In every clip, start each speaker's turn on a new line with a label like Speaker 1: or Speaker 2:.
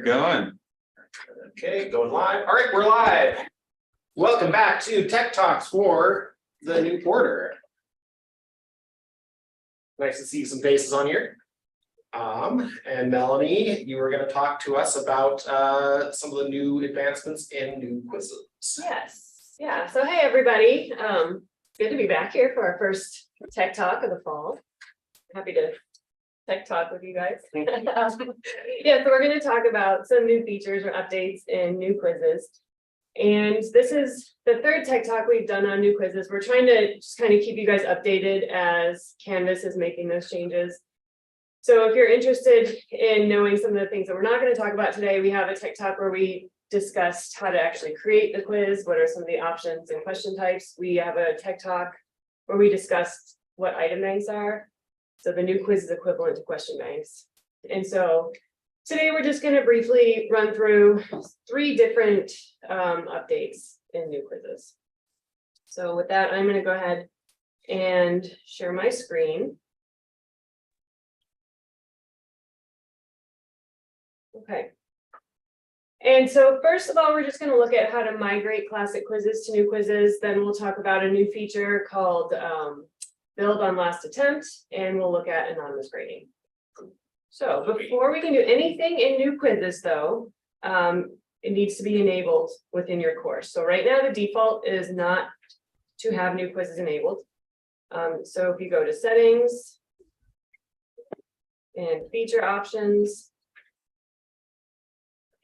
Speaker 1: going.
Speaker 2: Okay, going live. All right, we're live. Welcome back to Tech Talks for the new quarter. Nice to see some faces on here. And Melanie, you were going to talk to us about some of the new advancements in new quizzes.
Speaker 3: Yes, yeah. So hey, everybody. Good to be back here for our first Tech Talk of the fall. Happy to Tech Talk with you guys. Yeah, so we're going to talk about some new features or updates in new quizzes. And this is the third Tech Talk we've done on new quizzes. We're trying to just kind of keep you guys updated as Canvas is making those changes. So if you're interested in knowing some of the things that we're not going to talk about today, we have a Tech Talk where we discussed how to actually create the quiz, what are some of the options and question types. We have a Tech Talk where we discussed what item banks are. So the new quiz is equivalent to question banks. And so today we're just going to briefly run through 3 different updates in new quizzes. So with that, I'm going to go ahead and share my screen. Okay. And so first of all, we're just going to look at how to migrate classic quizzes to new quizzes. Then we'll talk about a new feature called build on last attempt, and we'll look at anonymous grading. So before we can do anything in new quizzes though, it needs to be enabled within your course. So right now the default is not to have new quizzes enabled. So if you go to settings and feature options,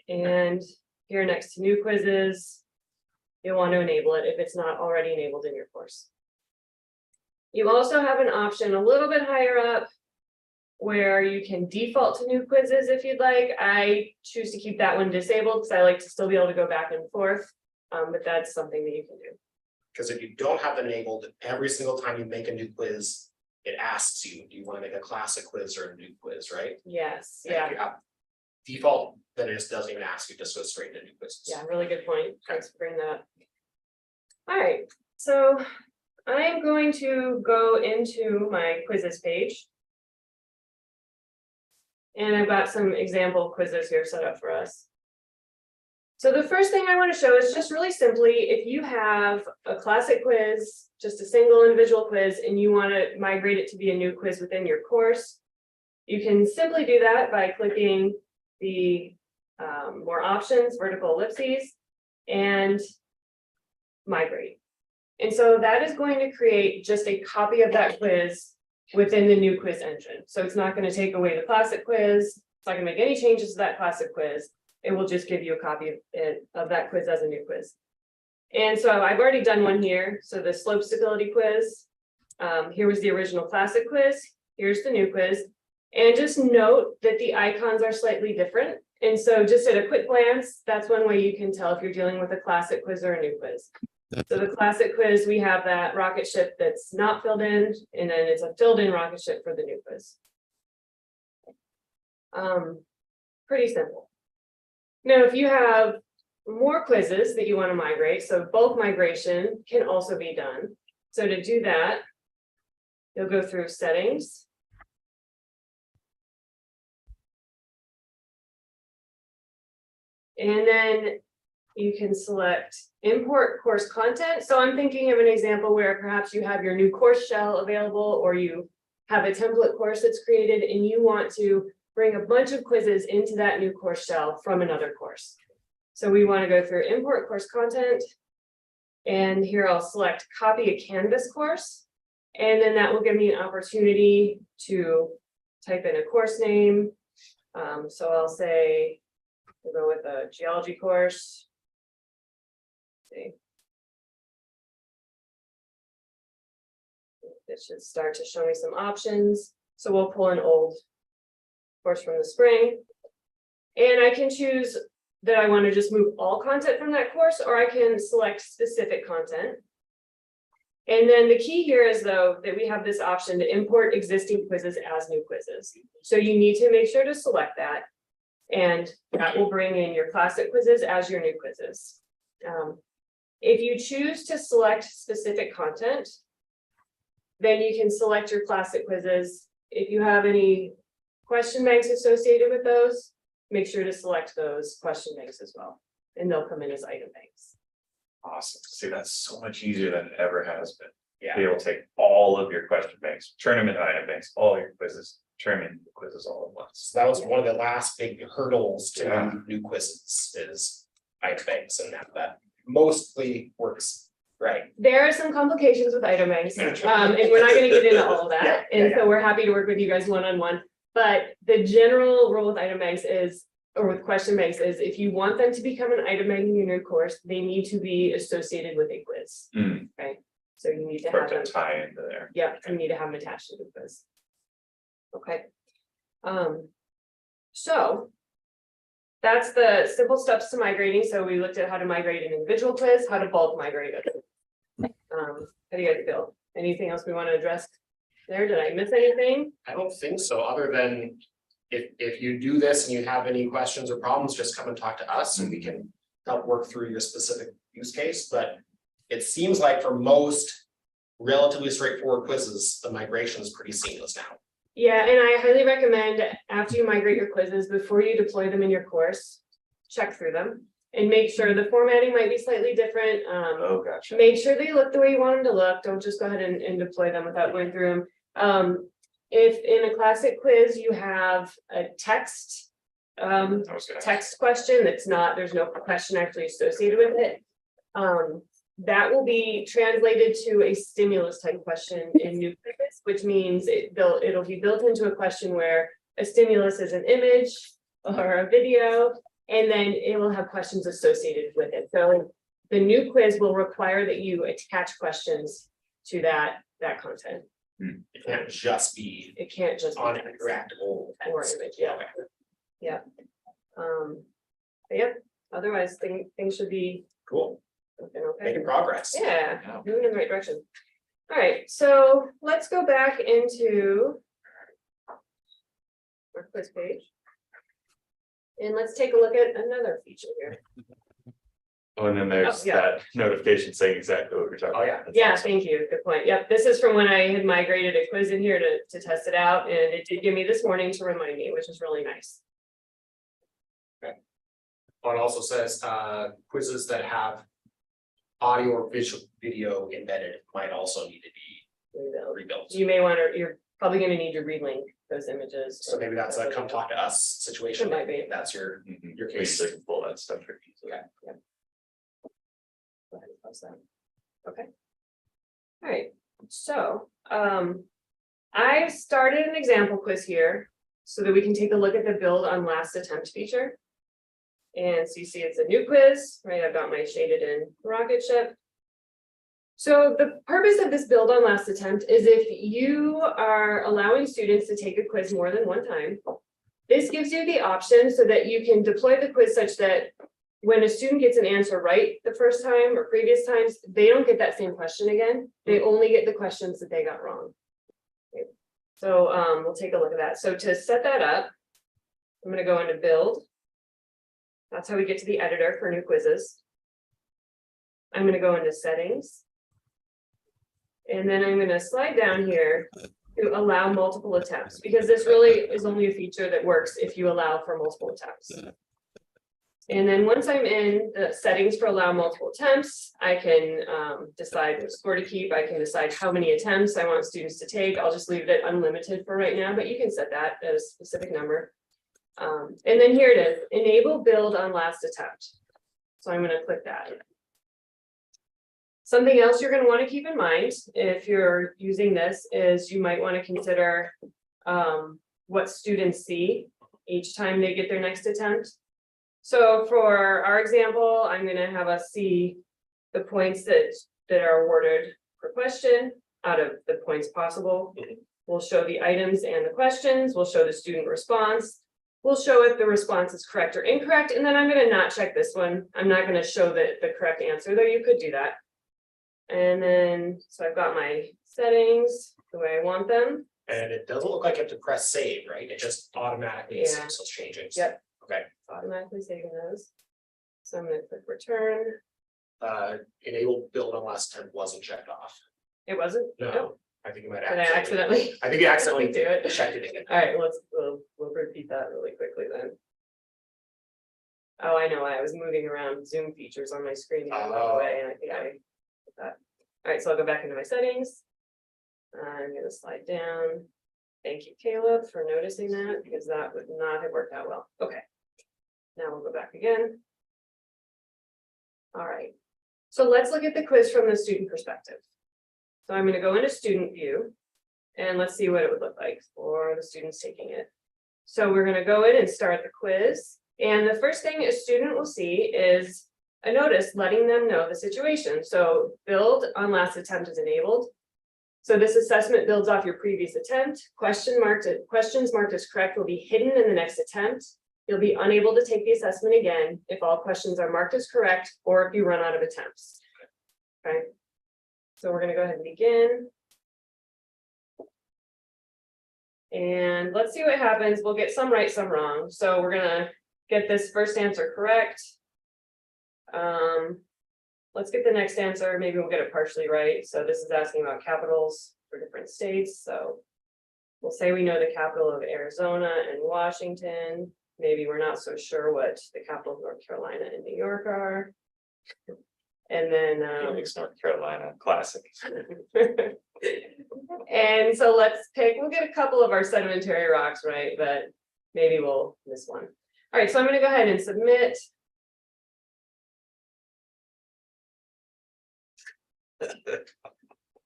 Speaker 3: and here next to new quizzes, you'll want to enable it if it's not already enabled in your course. You also have an option a little bit higher up where you can default to new quizzes if you'd like. I choose to keep that one disabled because I like to still be able to go back and forth, but that's something that you can do.
Speaker 2: Because if you don't have it enabled, every single time you make a new quiz, it asks you, do you want to make a classic quiz or a new quiz, right?
Speaker 3: Yes,
Speaker 2: And
Speaker 3: yeah.
Speaker 2: if you have default, then it just doesn't even ask you, just goes straight into new quizzes.
Speaker 3: Yeah, really good point. Thanks for bringing that up. All right, so I'm going to go into my quizzes page. And I've got some example quizzes here set up for us. So the first thing I want to show is just really simply, if you have a classic quiz, just a single individual quiz, and you want to migrate it to be a new quiz within your course, you can simply do that by clicking the more options, vertical ellipses, and migrate. And so that is going to create just a copy of that quiz within the new quiz engine. So it's not going to take away the classic quiz. It's not going to make any changes to that classic quiz. It will just give you a copy of that quiz as a new quiz. And so I've already done one here. So the slope stability quiz. Here was the original classic quiz. Here's the new quiz. And just note that the icons are slightly different. And so just at a quick glance, that's one way you can tell if you're dealing with a classic quiz or a new quiz. So the classic quiz, we have that rocket ship that's not filled in, and then it's a filled in rocket ship for the new quiz. Pretty simple. Now, if you have more quizzes that you want to migrate, so bulk migration can also be done. So to do that, you'll go through settings. And then you can select import course content. So I'm thinking of an example where perhaps you have your new course shell available, or you have a template course that's created and you want to bring a bunch of quizzes into that new course shell from another course. So we want to go through import course content. And here I'll select copy a Canvas course. And then that will give me an opportunity to type in a course name. So I'll say, we'll go with a geology course. See. It should start to show me some options. So we'll pull an old course from the spring. And I can choose that I want to just move all content from that course, or I can select specific content. And then the key here is, though, that we have this option to import existing quizzes as new quizzes. So you need to make sure to select that. And that will bring in your classic quizzes as your new quizzes. If you choose to select specific content, then you can select your classic quizzes. If you have any question banks associated with those, make sure to select those question banks as well. And they'll come in as item banks.
Speaker 1: Awesome. See, that's so much easier than it ever has been.
Speaker 2: Yeah.
Speaker 1: Be able to take all of your question banks, turn them into item banks, all your quizzes, turn them into quizzes all at once.
Speaker 2: So that was one of the last big hurdles to
Speaker 1: Yeah.
Speaker 2: new quizzes is item banks, and now that mostly works right.
Speaker 3: There are some complications with item banks, and we're not gonna get into all of
Speaker 2: Yeah,
Speaker 3: that,
Speaker 2: yeah,
Speaker 3: and
Speaker 2: yeah.
Speaker 3: so we're happy to work with you guys one-on-one. But the general rule with item banks is, or with question banks is, if you want them to become an item bank in your new course, they need to be associated with a quiz.
Speaker 1: Mm.
Speaker 3: Right, so you need to
Speaker 1: For
Speaker 3: have
Speaker 1: it
Speaker 3: them,
Speaker 1: to tie into there.
Speaker 3: yeah, you need to have them attached to the quiz. Okay. So. That's the simple steps to migrating, so we looked at how to migrate an individual quiz, how to bulk migrate it. How do you guys feel? Anything else we want to address there? Did I miss anything?
Speaker 2: I don't think so, other than if you do this and you have any questions or problems, just come and talk to us and we can help work through your specific use case, but it seems like for most relatively straightforward quizzes, the migration is pretty seamless now.
Speaker 3: Yeah, and I highly recommend after you migrate your quizzes, before you deploy them in your course, check through them and make sure the formatting might be slightly different.
Speaker 1: Oh, gotcha.
Speaker 3: Make sure they look the way you want them to look. Don't just go ahead and deploy them without going through them. If in a classic quiz, you have a text
Speaker 1: I was gonna ask.
Speaker 3: text question that's not, there's no question actually associated with it. That will be translated to a stimulus type question in new quizzes, which means it'll be built into a question where a stimulus is an image or a video, and then it will have questions associated with it. So the new quiz will require that you attach questions to that content.
Speaker 2: It can't just be
Speaker 3: It can't just be
Speaker 2: on
Speaker 3: text
Speaker 2: interactable.
Speaker 3: or image, yeah.
Speaker 2: Okay,
Speaker 3: But yeah, otherwise things should be
Speaker 2: cool,
Speaker 3: okay.
Speaker 2: making progress.
Speaker 3: Yeah,
Speaker 1: Yeah.
Speaker 3: moving in the right direction. All right, so let's go back into our quiz page. And let's take a look at another feature here.
Speaker 1: Oh, and then there's
Speaker 3: Oh, yeah.
Speaker 1: that notification saying exactly what we're talking
Speaker 2: Oh,
Speaker 1: about.
Speaker 2: yeah.
Speaker 1: That's
Speaker 3: Yeah,
Speaker 1: awesome.
Speaker 3: thank you. Good point. Yep, this is from when I had migrated a quiz in here to test it out, and it did give me this warning to remind me, which is really nice.
Speaker 2: Oh, it also says quizzes that have audio or visual video embedded might also need to be
Speaker 3: Rebuild.
Speaker 2: rebuilt.
Speaker 3: You may want to, you're probably gonna need to relink those images.
Speaker 2: So maybe that's a come talk to us situation.
Speaker 3: It might be.
Speaker 2: If that's your
Speaker 1: Mhm.
Speaker 2: Your
Speaker 1: We
Speaker 2: case.
Speaker 1: usually can pull that stuff pretty easily.
Speaker 2: Okay.
Speaker 3: Go ahead and close that. Okay. All right, so, I started an example quiz here so that we can take a look at the build on last attempt feature. And so you see it's a new quiz, right? I've got my shaded in rocket ship. So the purpose of this build on last attempt is if you are allowing students to take a quiz more than one time, this gives you the option so that you can deploy the quiz such that when a student gets an answer right the first time or previous times, they don't get that same question again. They only get the questions that they got wrong. Okay. So we'll take a look at that. So to set that up, I'm gonna go into build. That's how we get to the editor for new quizzes. I'm gonna go into settings. And then I'm gonna slide down here to allow multiple attempts, because this really is only a feature that works if you allow for multiple attempts. And then once I'm in the settings for allow multiple attempts, I can decide which score to keep. I can decide how many attempts I want students to take. I'll just leave it unlimited for right now, but you can set that at a specific number. And then here it is, enable build on last attempt. So I'm gonna click that. Something else you're gonna wanna keep in mind if you're using this is you might wanna consider what students see each time they get their next attempt. So for our example, I'm gonna have us see the points that are awarded per question out of the points possible. We'll show the items and the questions, we'll show the student response. We'll show if the response is correct or incorrect, and then I'm gonna not check this one. I'm not gonna show the correct answer, though you could do that. And then, so I've got my settings the way I want them.
Speaker 2: And it doesn't look like you have to press save, right? It just automatically
Speaker 3: Yeah.
Speaker 2: saves those changes.
Speaker 3: Yep.
Speaker 2: Okay,
Speaker 3: Automatically saving those. So I'm gonna click return.
Speaker 2: enable build on last attempt wasn't checked off.
Speaker 3: It wasn't?
Speaker 2: No, I think you might
Speaker 3: Did I accidentally?
Speaker 2: I think you accidentally
Speaker 3: Do it.
Speaker 2: checked it in.
Speaker 3: All right, we'll repeat that really quickly then. Oh, I know, I was moving around Zoom features on my screen the other way, and I think I did that. All right, so I'll go back into my settings. I'm gonna slide down. Thank you, Caleb, for noticing that, because that would not have worked out well. Okay. Now we'll go back again. All right, so let's look at the quiz from the student perspective. So I'm gonna go into student view, and let's see what it would look like for the students taking it. So we're gonna go in and start the quiz. And the first thing a student will see is a notice letting them know the situation. So build on last attempt is enabled. So this assessment builds off your previous attempt. Questions marked as correct will be hidden in the next attempt. You'll be unable to take the assessment again if all questions are marked as correct or if you run out of attempts. Okay. So we're going to go ahead and begin. And let's see what happens. We'll get some right, some wrong. So we're going to get this first answer correct. Let's get the next answer. Maybe we'll get it partially right. So this is asking about capitals for different states. So we'll say we know the capital of Arizona and Washington. Maybe we're not so sure what the capital of North Carolina and New York are. And then
Speaker 1: Phoenix, North Carolina, classic.
Speaker 3: and so let's pick, we'll get a couple of our sedimentary rocks right, but maybe we'll miss one. All right, so I'm going to go ahead and submit.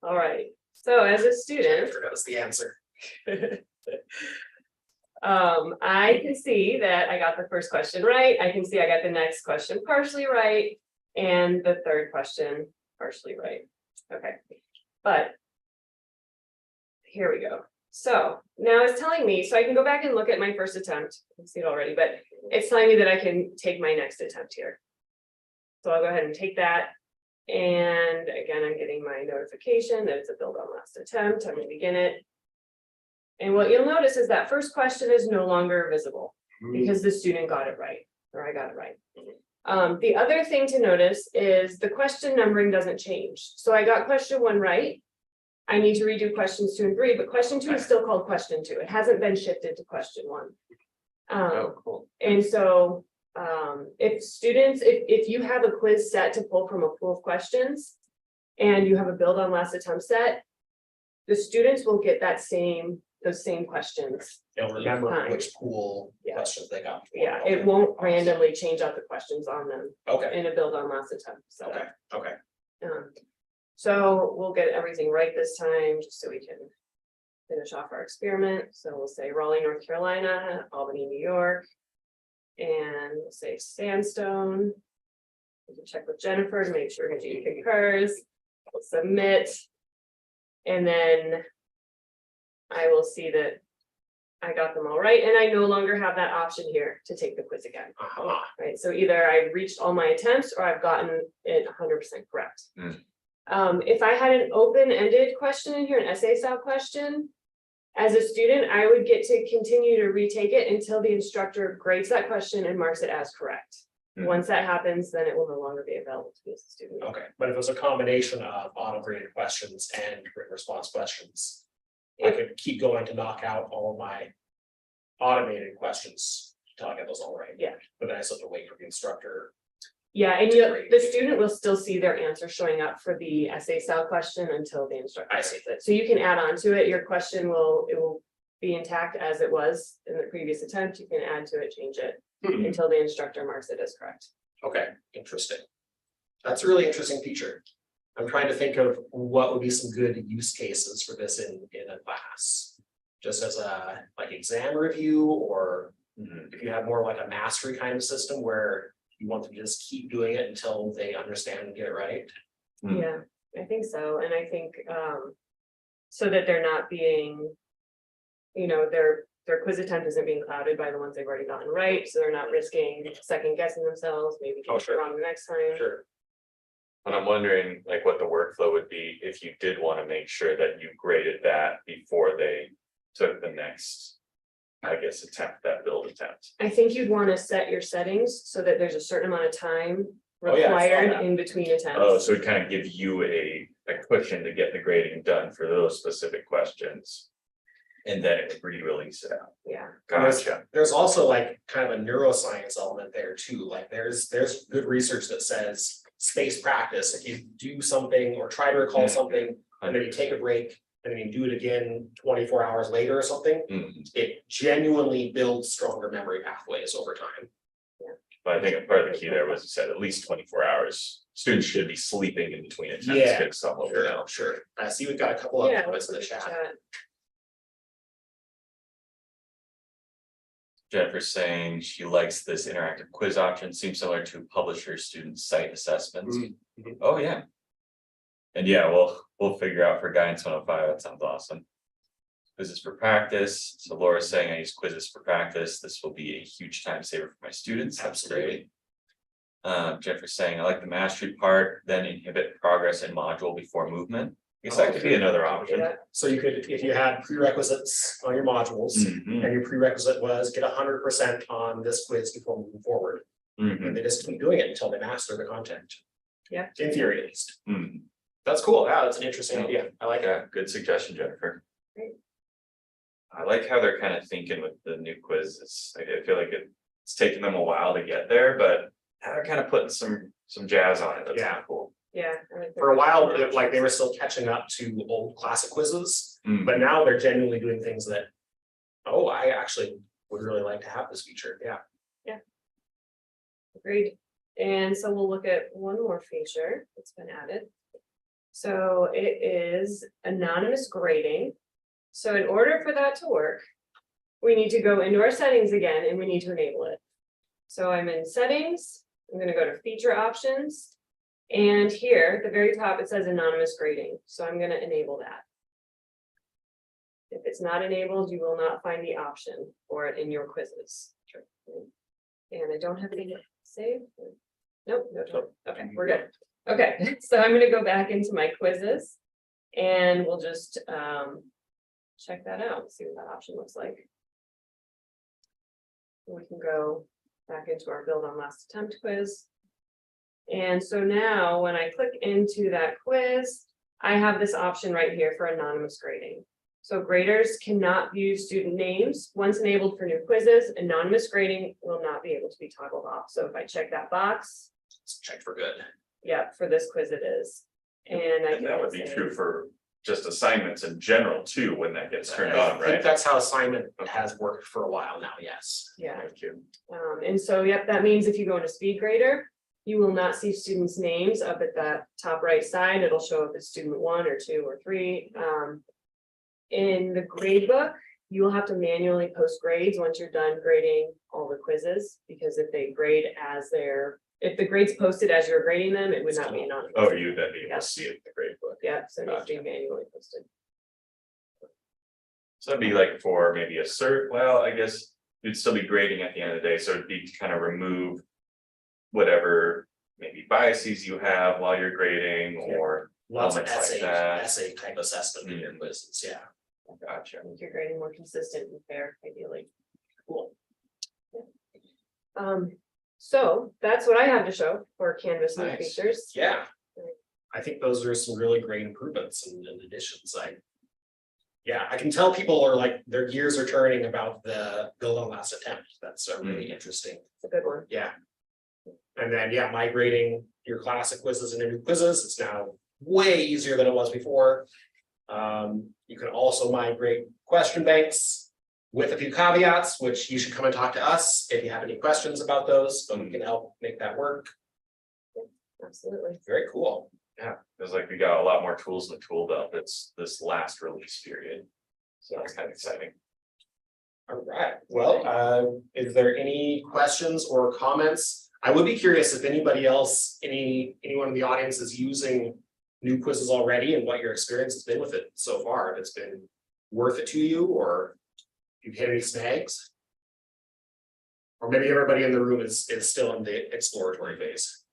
Speaker 3: All right, so as a student,
Speaker 2: That was the answer.
Speaker 3: I can see that I got the first question right. I can see I got the next question partially right, and the third question partially right. Okay, but here we go. So now it's telling me, so I can go back and look at my first attempt. I can see it already, but it's telling me that I can take my next attempt here. So I'll go ahead and take that. And again, I'm getting my notification that it's a build on last attempt. I'm going to begin it. And what you'll notice is that first question is no longer visible because the student got it right, or I got it right. The other thing to notice is the question numbering doesn't change. So I got question 1 right. I need to redo questions 2 and 3, but question 2 is still called question 2. It hasn't been shifted to question 1.
Speaker 1: Oh, cool.
Speaker 3: And so if students, if you have a quiz set to pull from a pool of questions and you have a build on last attempt set, the students will get those same questions.
Speaker 2: They'll remember
Speaker 3: Fine.
Speaker 2: which pool
Speaker 3: Yeah.
Speaker 2: questions they got.
Speaker 3: Yeah,
Speaker 2: Okay.
Speaker 3: it won't randomly change out the questions on them
Speaker 2: Okay,
Speaker 3: in a build on last attempt. So,
Speaker 2: okay.
Speaker 3: so we'll get everything right this time, just so we can finish off our experiment. So we'll say Raleigh, North Carolina, Albany, New York, and we'll say sandstone. We can check with Jennifer to make sure she concurs. We'll submit. And then I will see that I got them all right, and I no longer have that option here to take the quiz again. Right, so either I've reached all my attempts or I've gotten it 100% correct. If I had an open-ended question in here, an essay style question, as a student, I would get to continue to retake it until the instructor grades that question and marks it as correct. Once that happens, then it will no longer be available to me as a student.
Speaker 2: Okay, but if it was a combination of auto-graded questions and written response questions, I could keep going to knock out all of my automated questions until I get those all right.
Speaker 3: Yeah.
Speaker 2: But then I still have to wait for the instructor.
Speaker 3: Yeah, and the student will still see their answer showing up for the essay style question until the instructor
Speaker 2: I see.
Speaker 3: grades it. So you can add on to it. Your question will be intact as it was in the previous attempt. You can add to it, change it until the instructor marks it as correct.
Speaker 2: Okay, interesting. That's a really interesting feature. I'm trying to think of what would be some good use cases for this in a class. Just as a like exam review, or if you have more like a mastery kind of system where you want to just keep doing it until they understand and get it right.
Speaker 3: Yeah, I think so. And I think so that they're not being, their quiz attempt isn't being clouded by the ones they've already gotten right. So they're not risking second guessing themselves, maybe getting it wrong the next time.
Speaker 2: Sure.
Speaker 1: And I'm wondering like what the workflow would be if you did want to make sure that you graded that before they took the next, I guess, that build attempt.
Speaker 3: I think you'd want to set your settings so that there's a certain amount of time
Speaker 2: Oh, yeah, I saw
Speaker 3: required
Speaker 2: that.
Speaker 3: in between attempts.
Speaker 1: Oh, so it kind of give you a cushion to get the grading done for those specific questions. And then it would re-release it out.
Speaker 3: Yeah,
Speaker 1: Gotcha.
Speaker 2: There's also like kind of a neuroscience element there too, like there's good research that says spaced practice, if you do something or try to recall something, and then you take a break, and then you do it again 24 hours later or something,
Speaker 1: Mhm.
Speaker 2: it genuinely builds stronger memory pathways over time.
Speaker 1: But I think part of the key there was you said at least 24 hours. Students should be sleeping in between attempts,
Speaker 2: Yeah.
Speaker 1: get some of it out.
Speaker 2: Sure, I see we've got a couple of
Speaker 3: yeah.
Speaker 2: comments in the
Speaker 3: let's look
Speaker 2: chat.
Speaker 3: at
Speaker 1: Jennifer's saying she likes this interactive quiz option, seems similar to publisher student site assessments.
Speaker 2: Mhm.
Speaker 1: Oh, yeah. And yeah, we'll figure out for guidance 105, that sounds awesome. Quizzes for practice, so Laura's saying I use quizzes for practice, this will be a huge time saver for my students, that's great. Jennifer's saying I like the mastery part, then inhibit progress in module before movement. I guess that could be another option.
Speaker 3: Yeah.
Speaker 2: So you could, if you had prerequisites on your modules,
Speaker 1: Mhm,
Speaker 2: and your prerequisite was get 100% on this quiz before moving forward,
Speaker 1: mhm,
Speaker 2: and they just keep doing it until they master the content.
Speaker 3: Yeah.
Speaker 2: In theory, at least.
Speaker 1: mhm.
Speaker 2: That's cool. Yeah, that's an interesting idea. I like it.
Speaker 1: Yeah, good suggestion, Jennifer.
Speaker 3: Great.
Speaker 1: I like how they're kind of thinking with the new quizzes. Like, I feel like it's taking them a while to get there, but now they're kind of putting some jazz on it. That's
Speaker 2: Yeah.
Speaker 1: kind of cool.
Speaker 3: Yeah. I like
Speaker 2: For a
Speaker 3: that.
Speaker 2: while, like they were still catching up to old classic quizzes,
Speaker 1: Mm,
Speaker 2: but now they're genuinely doing things that, oh, I actually would really like to have this feature. Yeah.
Speaker 3: Agreed. And so we'll look at one more feature that's been added. So it is anonymous grading. So in order for that to work, we need to go into our settings again and we need to enable it. So I'm in settings, I'm gonna go to feature options. And here at the very top, it says anonymous grading. So I'm gonna enable that. If it's not enabled, you will not find the option for it in your quizzes. And I don't have any saved. Nope, no, okay, we're good. Okay, so I'm gonna go back into my quizzes. And we'll just check that out, see what that option looks like. We can go back into our build on last attempt quiz. And so now when I click into that quiz, I have this option right here for anonymous grading. So graders cannot view student names. Once enabled for new quizzes, anonymous grading will not be able to be toggled off. So if I check that box,
Speaker 2: It's checked for good.
Speaker 3: yeah, for this quiz it is. And I
Speaker 1: And that would be
Speaker 3: can say-
Speaker 1: true for just assignments in general too, when that gets turned
Speaker 2: I
Speaker 1: on,
Speaker 2: think
Speaker 1: right?
Speaker 2: that's how assignment has worked for a while now, yes.
Speaker 3: Yeah.
Speaker 1: Thank you.
Speaker 3: And so, yep, that means if you go into speed grader, you will not see students' names up at that top right side. It'll show up as student 1 or 2 or 3. In the grade book, you will have to manually post grades once you're done grading all the quizzes, because if they grade as if the grade's posted as you're grading them, it would not be anonymous.
Speaker 1: Oh, you'd then be able to
Speaker 3: Yes.
Speaker 1: see it in the grade book.
Speaker 3: Yeah, so it needs to be
Speaker 1: Gotcha.
Speaker 3: manually posted.
Speaker 1: So it'd be like for maybe a cert, well, I guess you'd still be grading at the end of the day, so it'd be to kind of remove. Whatever maybe biases you have while you're grading or
Speaker 2: Lots of
Speaker 1: Elements like that.
Speaker 2: essay type assessment in your quizzes, yeah.
Speaker 1: gotcha.
Speaker 3: Make your grading more consistent and fair, ideally.
Speaker 2: Cool.
Speaker 3: So that's what I have to show for Canvas new
Speaker 2: Nice.
Speaker 3: features.
Speaker 2: Yeah. I think those are some really great improvements and additions. Yeah, I can tell people are like, their gears are turning about the build on last attempt. That's really interesting.
Speaker 3: It's a good one.
Speaker 2: Yeah. And then, yeah, migrating your classic quizzes into new quizzes, it's now way easier than it was before. You can also migrate question banks with a few caveats, which you should come and talk to us if you have any questions about those, but we can help make that work.
Speaker 3: Absolutely.
Speaker 2: Very cool.
Speaker 1: Feels like we got a lot more tools in the tool belt. It's this last release period. So that's kind of exciting.
Speaker 2: All right, well, is there any questions or comments? I would be curious if anybody else, anyone in the audience is using new quizzes already and what your experience has been with it so far, if it's been worth it to you, or if you've hit any snags. Or maybe everybody in the room is still in the exploratory phase.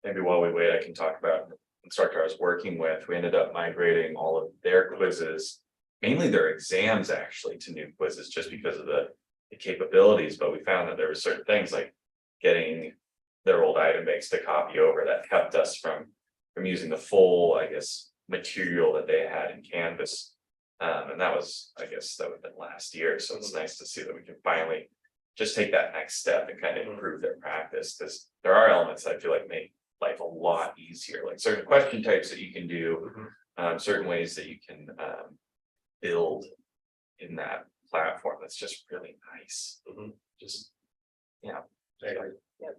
Speaker 1: Maybe while we wait, I can talk about the instructor I was working with. We ended up migrating all of their quizzes, mainly their exams actually, to new quizzes just because of the capabilities. But we found that there were certain things like getting their old item banks to copy over that kept us from from using the full, I guess, material that they had in Canvas. And that was, I guess, that would have been last year, so it's nice to see that we can finally just take that next step and kind of improve their practice, because there are elements that I feel like make life a lot easier, like certain question types that you can do, certain ways that you can build in that platform. That's just really nice. Just, yeah.
Speaker 2: Yep.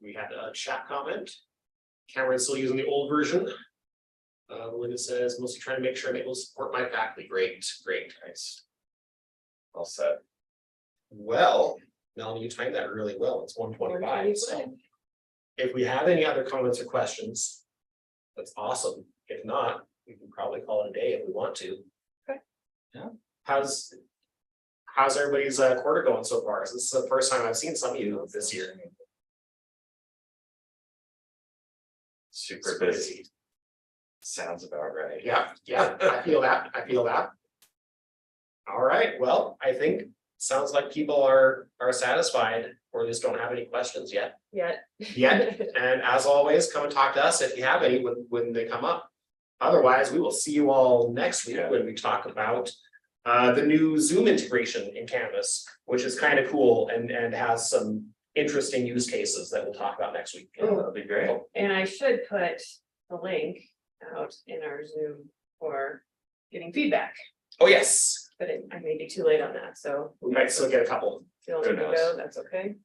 Speaker 2: We had a chat comment. Cameron's still using the old version. Linda says, mostly trying to make sure I'm able to support my faculty. Great, great.
Speaker 1: Nice. All set.
Speaker 2: Well, Melanie, you timed that really well. It's 1:25, so. If we have any other comments or questions, that's awesome. If not, we can probably call it a day if we want to.
Speaker 3: Okay.
Speaker 2: Yeah. How's everybody's quarter going so far? This is the first time I've seen some of you this year.
Speaker 1: Super busy. Sounds about right.
Speaker 2: Yeah, I feel that. All right, well, I think sounds like people are satisfied or just don't have any questions yet. And as always, come and talk to us if you have any when they come up. Otherwise, we will see you all next week when we talk about the new Zoom integration in Canvas, which is kind of cool and has some interesting use cases that we'll talk about next week.
Speaker 1: Oh, that'd be great.
Speaker 3: And I should put the link out in our Zoom for getting feedback,
Speaker 2: Oh, yes,
Speaker 3: but I may be too late on that, so
Speaker 2: we might still get a couple.
Speaker 3: if you want me to
Speaker 1: Who knows?
Speaker 3: go, that's okay.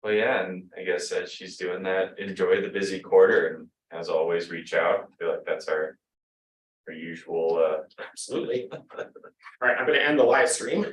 Speaker 1: Well, yeah, and I guess as she's doing that, enjoy the busy quarter, and as always, reach out. I feel like that's our usual
Speaker 2: Absolutely. All right, I'm gonna end the live stream.